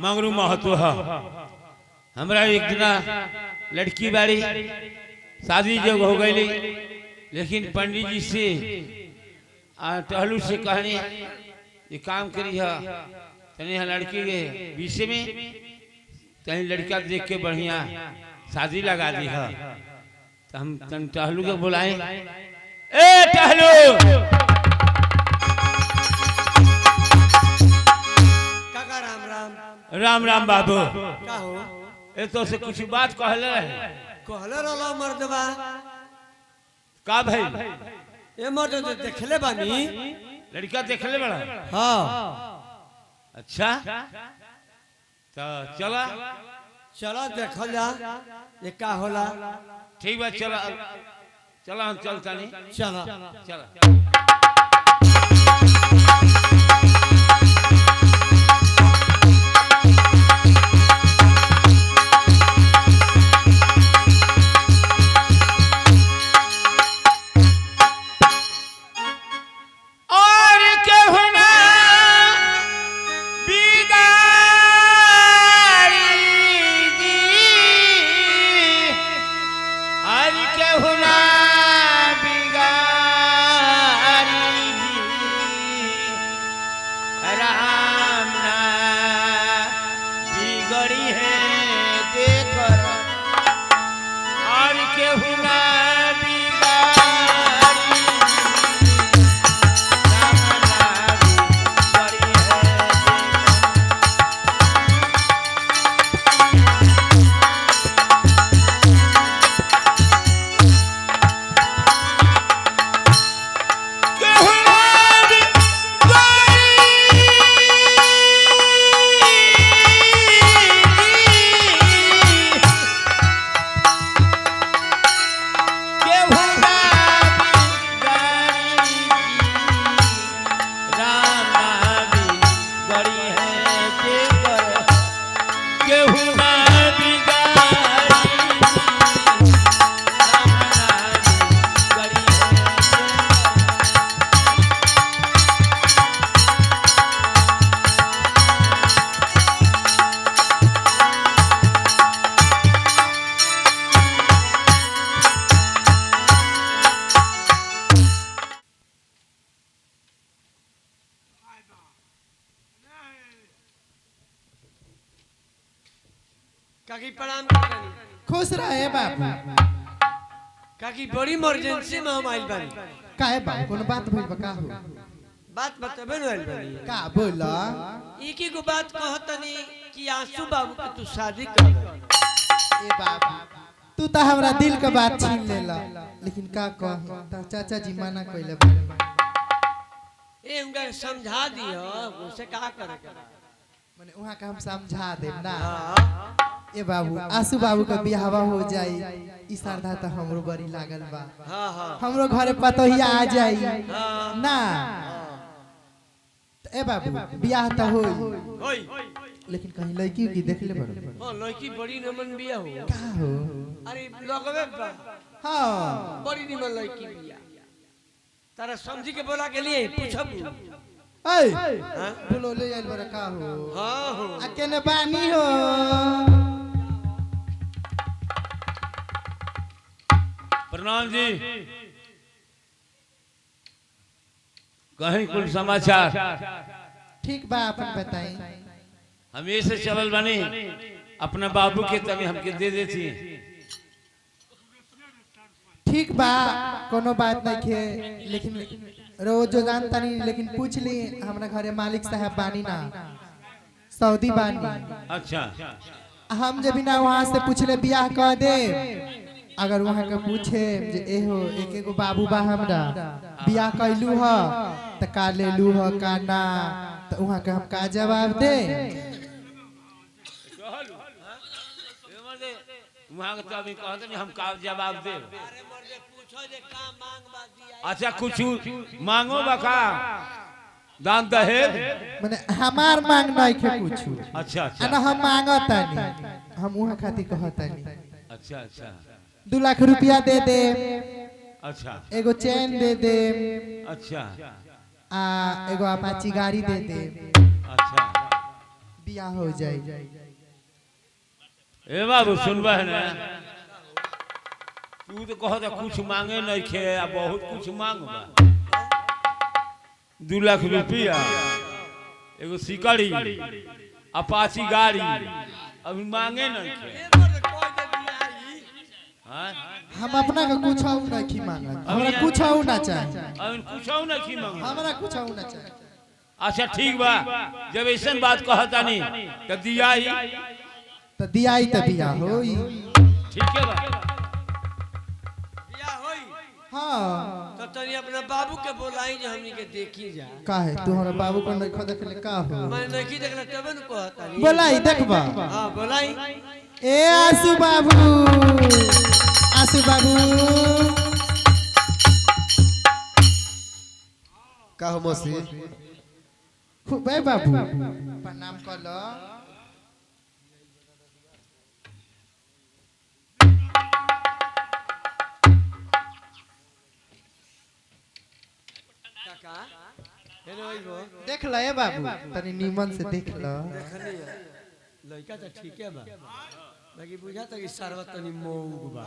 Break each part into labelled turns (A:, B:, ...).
A: मंगरू महतो है। हमरा एक दिना लड़की बाड़ी शादी जब हो गई, लेकिन पंडित जी से टहलू से कहनी ये काम करी है तनी लड़की के विषय में, तनी लड़का देख के बढ़िया शादी लगा दी है। तो हम तन टहलू के बुलाए, ए टहलू,
B: काका राम राम।
A: राम राम बाबू।
B: का हो?
A: ए तो से कुछ बात कहले रहे।
B: कहले रहला मर्दबा
A: का भाई?
B: ए मर्द तो देखले बानी।
A: लड़का देखले बड़ा?
B: हां।
A: अच्छा तो चला
B: चला देखल जा ये का होला।
A: ठीक बा, चला चला हम चलता नहीं।
B: चला
A: चला
B: काकी प्रणाम करनी।
C: खुश रहे बाबू।
B: काकी बड़ी इमरजेंसी में हम आइल बानी।
C: काहे बाबू कोनो बात भइल बा का हो?
B: बात बताबे न आइल बानी।
C: का बोला?
B: एक ही को बात कहतनी कि आंसू बाबू के तू शादी कर।
C: ए बाबू तू तो हमरा दिल के बात छीन लेला, लेकिन का कह त चाचा जी मना कइले बा।
B: ए उनका समझा दियो उसे का करे के।
C: माने वहां का हम समझा देब ना।
B: हां
C: ए बाबू आंसू बाबू के बियाहवा हो जाई, ई श्रद्धा त हमरो बड़ी लागल बा।
B: हां हां
C: हमरो घरे पतोहिया आ जाई ना। ए बाबू बियाह त होई,
B: होई
C: लेकिन कहीं लड़की की देख ले बड़ो।
B: हां लड़की बड़ी नमन बिया हो।
C: का हो?
B: अरे लगवे बा
C: हां
B: बड़ी निमन लड़की बिया। तारा समझी के बोला के लिए पूछब।
C: ए
B: हां
C: बोलो ले आइल बड़ा का हो?
B: हां हो
C: आ केने बानी हो?
A: प्रणाम जी। कहीं कुल समाचार?
C: ठीक बा अपन बताई।
A: हम ऐसे चलल बनी, अपना बाबू के तनी हमके दे देती।
C: ठीक बा कोनो बात नहीं खे, लेकिन रोज जो जानता नहीं, लेकिन पूछ ली हमरा घरे मालिक साहब बानी ना, सऊदी बानी।
A: अच्छा
C: हम जब ना वहाँ से पूछले बियाह कर दे, अगर वहाँ के पूछे जे एहो एक एगो बाबू बा हमरा बियाह कैलू ह त का लेलू ह का ना, त वहाँ के हम का जवाब दे?
A: वहाँ के तो अभी कहते नहीं हम का जवाब दे।
B: अरे मर्दे पूछो जे का मांग बा दिया।
A: अच्छा कुछ मांगो बका दान दहेज?
C: माने हमार मांग नहीं खे कुछ।
A: अच्छा अच्छा
C: ना हम मांगता नहीं, हम वहाँ खातिर कहता नहीं।
A: अच्छा अच्छा
C: 2 लाख रुपया दे दे,
A: अच्छा
C: एगो चैन दे दे,
A: अच्छा
C: आ एगो अपाची गाड़ी दे दे,
A: अच्छा
C: बियाह हो जाए।
A: ए बाबू सुनबा है ना, तू तो कहत कुछ मांगे नहीं खे आ बहुत कुछ मांगबा। 2 लाख रुपया, एगो सिकड़ी, अपाची गाड़ी, अभी मांगे नहीं खे। हाँ?
C: हम अपना का कुछ नहीं मांगत, हमरा कुछ ना चाहिए,
A: अभी कुछ नहीं मांगे,
C: हमरा कुछ ना चाहिए।
A: अच्छा ठीक बा, जब ऐसा बात कहता नहीं तो दिया ही
C: तो दिया ही तो बियाह होई।
A: ठीक है बा।
B: बियाह होई
C: हाँ
B: तो तनी अपना बाबू के बोलाई जो हमनी के देखी जा।
C: का है तू हमरा बाबू को नहीं देखले का हो?
B: मैं नहीं देखला तबे न कहता नहीं।
C: बोलाई देखबा।
B: हां बोलाई।
C: ए आसू बाबू, आसू बाबू
D: का हो मौसी?
C: बे बाबू प्रणाम कर लो।
B: काका हेलो आइबो
C: देख ल ए बाबू, तनी नीमन से देख ल।
B: देखनी है लड़का तो ठीक है बा, बाकी बुझा त कि सरवा तनी मौग बा।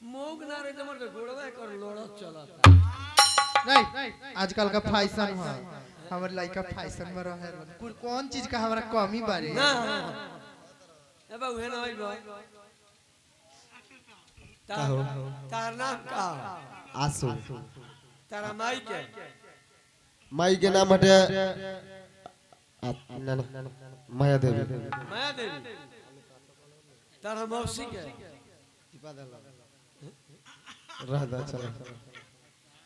B: मौग ना रे जमर के गोड़वा कर लोड़त चलता।
C: नहीं आजकल का फैशन है, हमर लड़का फैशन में रहे। कौन चीज का हमरा कमी बारे?
B: ना ए बाबू हेलो आइबो तार नाम का हो?
D: आसू।
B: तारा माई के
D: माई के नाम हटे माया देवी।
B: माया देवी। तारा मौसी के
D: रहदा चला।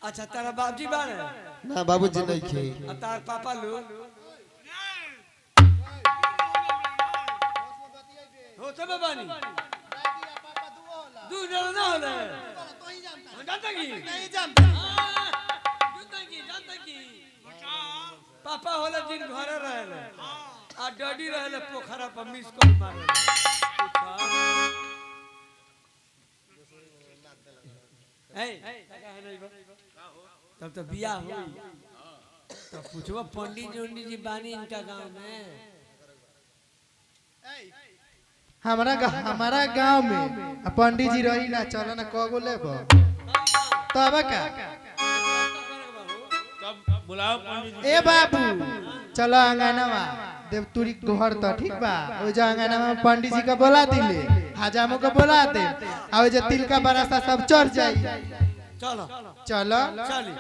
B: अच्छा तारा बाबूजी बारे
D: ना बाबूजी नहीं खे।
B: आ तार पापा लो हो सब बानी दू जन ना होले जानता की नहीं जानता जानता की पापा होला जिन घरे रहले आ डैडी रहले पोखरा पर मिस कॉल मारे। तब तो बियाह हुई तो पूछवा पंडित जी बानी इनका गांव में।
C: हमारा गांव में पंडित जी रही ना, चलो ना कगो लेबो तब का।
A: तब बुलाओ पंडित जी।
C: ए बाबू चलो अंगनावा देव तुरी घर तो ठीक बा, ओ जो अंगनावा में पंडित जी का बोला दिले, हजामो को बोला दे, आ जो तिल का बरासा सब चढ़ जाई।
B: चलो
C: चलो
B: चली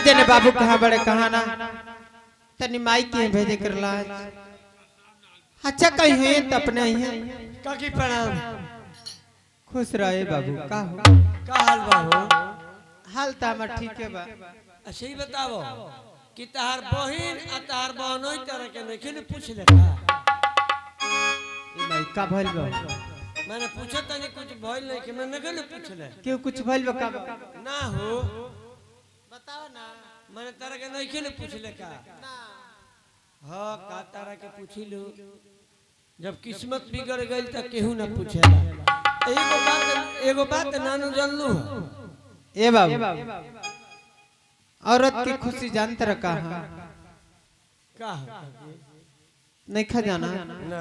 E: देने बाबू कहाँ बड़े कहाँ ना तनी माई के भेजे करला। अच्छा कहीं है तो अपने ही है।
B: काकी प्रणाम।
E: खुश रहे बाबू का हो?
B: का हाल बा हो?
E: हाल तो हमार ठीक है बा।
B: अच्छा ही बताओ कि तहार बहिन आ तहार बहनोई तरह के नहीं ने पूछ ले का?
E: ए भाई का भइल बा?
B: मैंने पूछा तनी कुछ भइल नहीं कि मैं नहीं पूछ ले।
E: क्यों कुछ भइल बा का?
B: ना हो बताओ ना। मैंने तरह के नहीं ने पूछ ले का? हाँ का तरह के पूछी लो। जब किस्मत बिगड़ गई तो केहू ना पूछेला। एगो बात नानू जानलू
E: ए बाबू औरत की खुशी जानते रखा है
B: का?
E: नहीं खा जाना
B: ना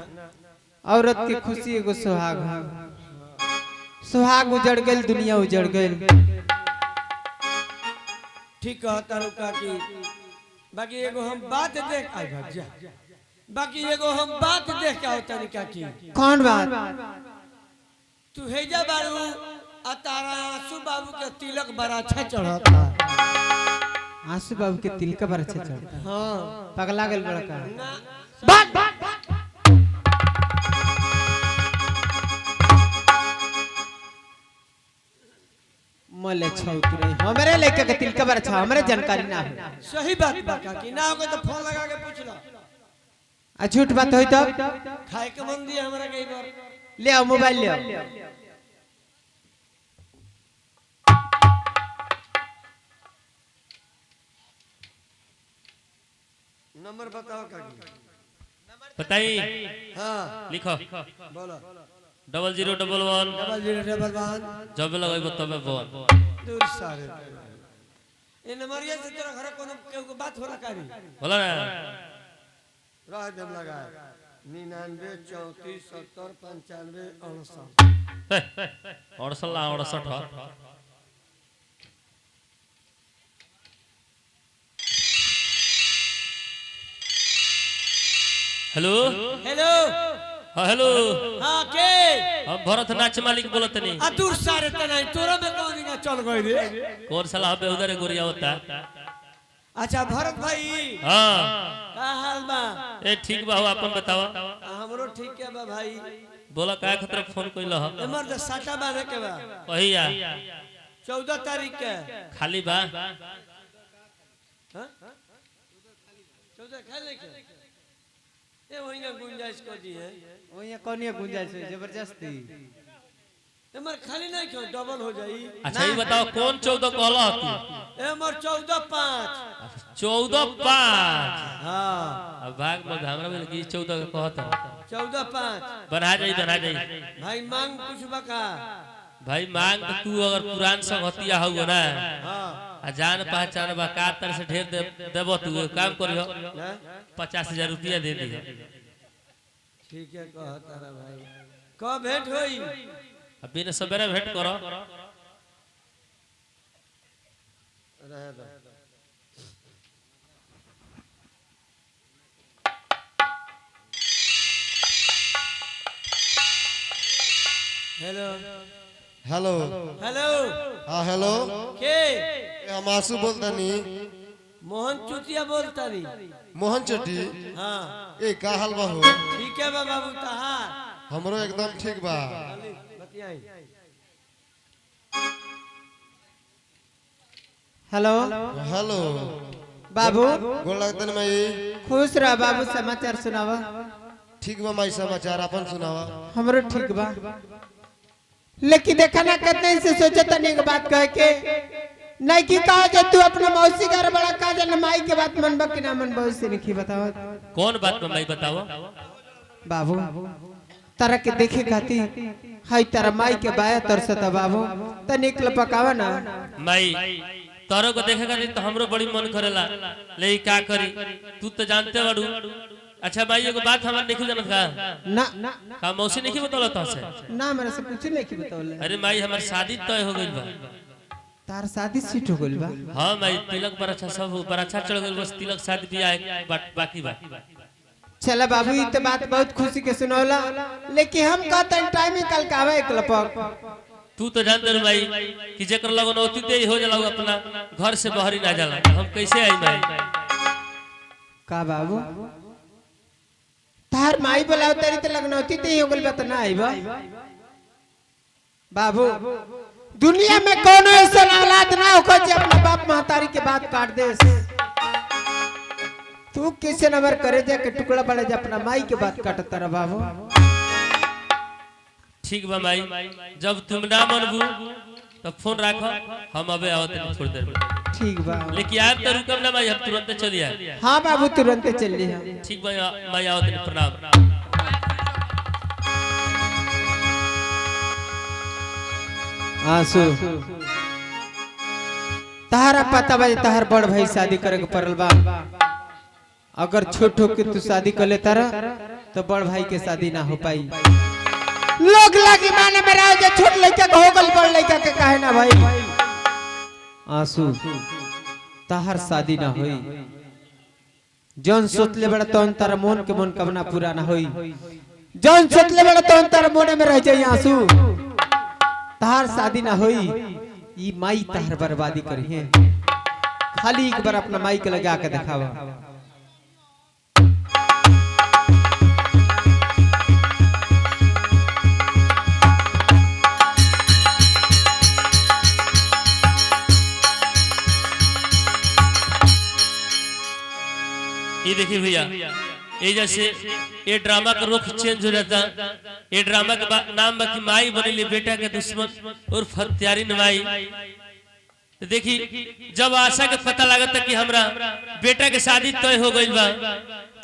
E: औरत की खुशी एगो सुहाग है। सुहाग उजड़ गई दुनिया उजड़ गई।
B: ठीक कहता रुका की बाकी एगो हम बात देख आई भाग जा। बाकी एगो हम बात देख के आवता निका की।
E: कौन बात?
B: तू हेजा बारू आ तारा आंसू बाबू के तिलक बड़ा अच्छा चढ़ता।
E: आंसू बाबू के तिल का बरछा चढ़ता।
B: हाँ
E: पगला गल बड़का
B: ना
E: मले छौत रे हमरे लेके के तिल का बरछा हमरे जानकारी ना है।
B: सही बात बा की ना होगा तो फोन लगा के पूछ लो।
E: आ झूठ बात होई तो
B: खाए के मन दिया हमरा कई बार।
E: ले आओ मोबाइल ले आओ।
B: नंबर बताओ काकी।
A: बताई
B: हाँ
A: लिखो
B: बोलो
A: 0011
B: 0011
A: जब लगेबो तबे बोल।
B: दूर सारे इन नंबरिया से तेरा घर कोनो केहू के बात होला कानी?
A: बोला ना
B: रह दम लगा 99 34 70 95 68।
A: और सल्ला और 68 हेलो
B: हेलो
A: हाँ हेलो
B: हाँ के
A: हम भरत नाच मालिक बोलत नहीं।
B: आ दूर सारे तना तोरा में कौन दिना चल गई रे?
A: कौन सलाह पे उधर गोरिया होता।
B: अच्छा भरत भाई
A: हाँ
B: का हाल बा?
A: ए ठीक बा हो अपन बतावा।
B: हमरो ठीक है बा भाई।
A: बोला काय खतरा फोन कइला ह?
B: एमर द साटा बारे के बा
A: कहिया
B: 14 तारीख के
A: खाली बा।
B: हां 14 खाली के ए वही ना गुंजाइश को दी है।
E: ओया कोनिया गुंजाइश है जबरदस्ती।
B: एमर खाली नहीं क्यों डबल हो जाई?
A: अच्छा ये बताओ कौन 14 कहला तू?
B: एमर 14/5
A: 14/5
B: हां
A: अब भाग मत हमरा में की 14 के कहत
B: 14/5
A: बना जाई
B: भाई मांग कुछ बका।
A: भाई मांग तो तू अगर पुरान संगतिया हो ना
B: हां
A: आ जान पहचान बा का तर से ढेर देबो तू काम करियो
B: ना
A: 50,000 रुपया दे दी।
B: ठीक है कहता रे भाई कब भेंट होई?
A: अभी ने सवेरे भेंट करो।
B: रह दो हेलो
D: हेलो
B: हेलो
D: हाँ हेलो
B: के
D: हम आंसू बोलतनी।
B: मोहन चुतिया बोलता नी।
D: मोहन चटी
B: हाँ
D: ए का हाल बा हो?
B: ठीक है बाबू तहार
D: हमरो एकदम ठीक बा।
B: बतियाई
E: हेलो
D: हेलो
E: बाबू
D: गोल लगतन मई
E: खुश रह बाबू समाचार सुनावा।
D: ठीक बा माई समाचार अपन सुनावा।
E: हमरो ठीक बा लेकिन देखा ना कितने से सोचा तनी एक बात कह के नहीं की कहा जे तू अपना मौसी घर बड़ा का जन माई के बात मनबा कि ना मनबा उससे नहीं बतावा।
A: कौन बात में मैं बताओ?
E: बाबू तारा के देखे खाती हाय तारा माई के बाया तरसता बाबू तनिक लपकावा ना।
A: माई तारो को देखेगा नहीं तो हमरो बड़ी मन करेला ले का करी तू तो जानते बाड़ू। अच्छा भाई एगो बात हमार नहीं जानत का?
E: ना
A: का मौसी नहीं बतौला तो से?
E: ना मेरे से कुछ नहीं की बतावले।
A: अरे माई हमार शादी तय हो गइल बा।
E: तार शादी सीट हो गइल बा?
A: हां माई तिलक पर अच्छा सब पर अच्छा चढ़ गइल बस तिलक शादी बियाह बाकी बा।
E: चला बाबू ये तो बात बहुत खुशी के सुनौला लेकिन हम कहते हैं टाइम निकाल के आवे एक लपक।
A: तू तो जानते रे भाई कि जेकर लगन होती दे हो जाला अपना घर से बाहर ही ना जाला हम कैसे आई भाई?
E: का बाबू तार तहार माई बोलाओ तेरी तो लगनौती ते हो गल बा त ना आइबा बाबू दुनिया में कोनो ऐसा औलाद ना होको जे अपना बाप महतारी के बात काट दे तू किसे नंबर करे जा के टुकड़ा बड़े जा अपना माई के बात काटता रह बाबू
F: ठीक बा माई जब तुम ना मनबू तो फोन रखो हम अबे आवत नहीं थोड़ी देर में
E: ठीक बा
F: लेकिन आप तो रुकम ना माई हम तुरंत चली आए
E: हां बाबू तुरंत चल लिया
F: ठीक बा माई आवत नहीं प्रणाम
E: आंसू तहारा पता बा तहार बड़ भाई शादी करे के पड़ल बा अगर छोट हो के तू शादी कर ले तारा तो बड़ भाई के शादी ना हो पाई लोग लागी माने में रह जे छोट लड़का के हो गल बड़ लड़का के काहे ना भाई आंसू तहार शादी ना होई जौन सोच ले बड़ा तौन तारा मन के मन कबना पूरा ना होई जौन सोच ले बड़ा तौन तारा मोने में रह जाई आंसू तहार शादी ना होई ई माई तहार बर्बादी करी है खाली एक बार अपना माई के लगा के दिखावा
F: ये देखिए भैया ये जैसे ये ड्रामा का रुख चेंज हो जाता ये ड्रामा का नाम बाकी माई बनी बेटा के दुश्मन और हत्यारी माई तो देखी जब आशा के पता लगा था कि हमरा बेटा के शादी तय हो गई बा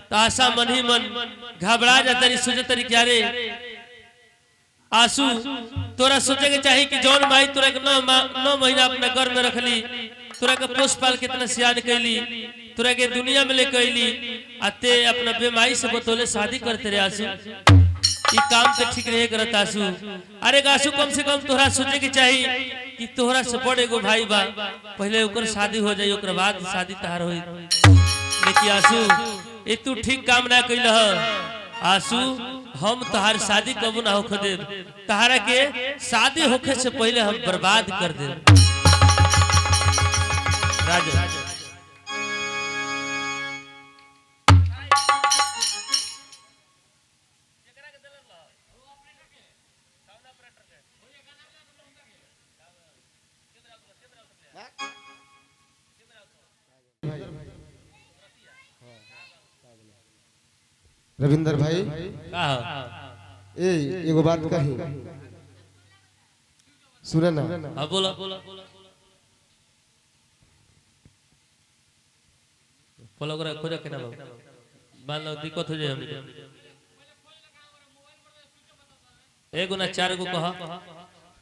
F: तो आशा मन ही मन घबरा जाता रही सोचे तरी क्या रे आंसू तोरा सोचे के चाहिए कि जौन माई तोरा के 9 महीना अपना घर में रखली तोरा के पोष पाल कितना सियान कैली तोरा के दुनिया में ले कैली आते अपना बेमाई से बतौले शादी करते रहे आंसू ये काम तो ठीक रहे करत आंसू अरे आंसू कम से कम तोरा सोचे के चाहिए कि तोहरा से बड़े एगो भाई बा पहले ओकर शादी हो जाई ओकर बाद शादी तहार होई लेकिन आंसू ये तू ठीक काम ना कैल आंसू हम तहार शादी कबू ना होखे दे तहारा के शादी होखे से पहले हम बर्बाद कर दे राजा
D: रविंदर भाई
F: का
D: ए एगो बात कही सुने ना
F: हां बोला बोला करे खोजा के ना मान लो दिक्कत हो जाए हमके एगो ना 4 गो कहा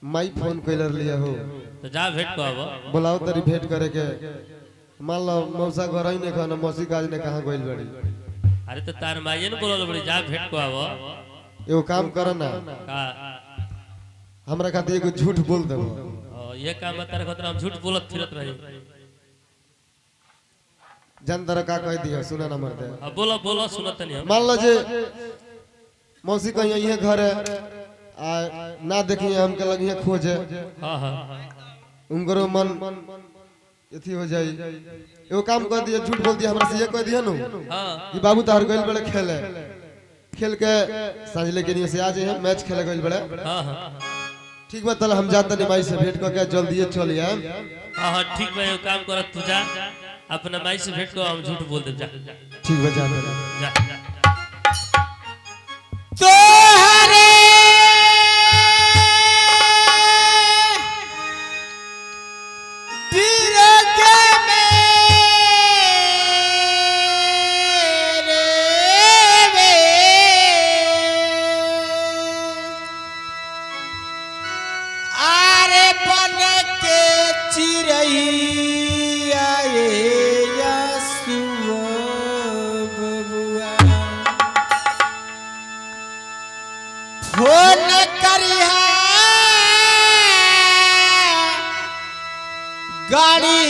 D: माई फोन कैलर लिया हो
F: तो जा भेंट को आबो
D: बुलाओ तरी भेंट करे के मान लो मौसा घर ही ने कहना मौसी काज ने कहां गइल बड़ी
F: अरे तो तार माई ने बोलल बड़ी जा भेंट को आबो
D: एगो काम कर ना
F: का
D: हमरा खातिर एगो झूठ बोल देबो
F: ये काम तार खातिर हम झूठ बोलत फिरत रही
D: जान दर का कह दिया सुना ना मरते
F: अब बोलो सुनत नहीं हम
D: मान लो जे मौसी कहीं यही घर है आ ना देखिए हमके लगिए खोजे
F: हां हां
D: उनकरो मन एथी हो जाई एगो काम कर दिया झूठ बोल दिया हमरा से ये कह दिया नु
F: हां
D: कि बाबू तार गइल बड़े खेले खेल के सांझ लेके नहीं से आ जाए मैच खेले गइल बड़े
F: हां हां
D: ठीक बा तल हम जाते नहीं माई से भेंट करके जल्दी चल आए
F: हां हां ठीक बा एगो काम करत तू जा अपना माई से भेंट को हम झूठ बोल दे जा
D: ठीक बा जाते
F: जा
E: तोहरे बिरगे मेरे वे आरे बन के चिरैया यसुआ बबुआ फोन करिहा गाड़ी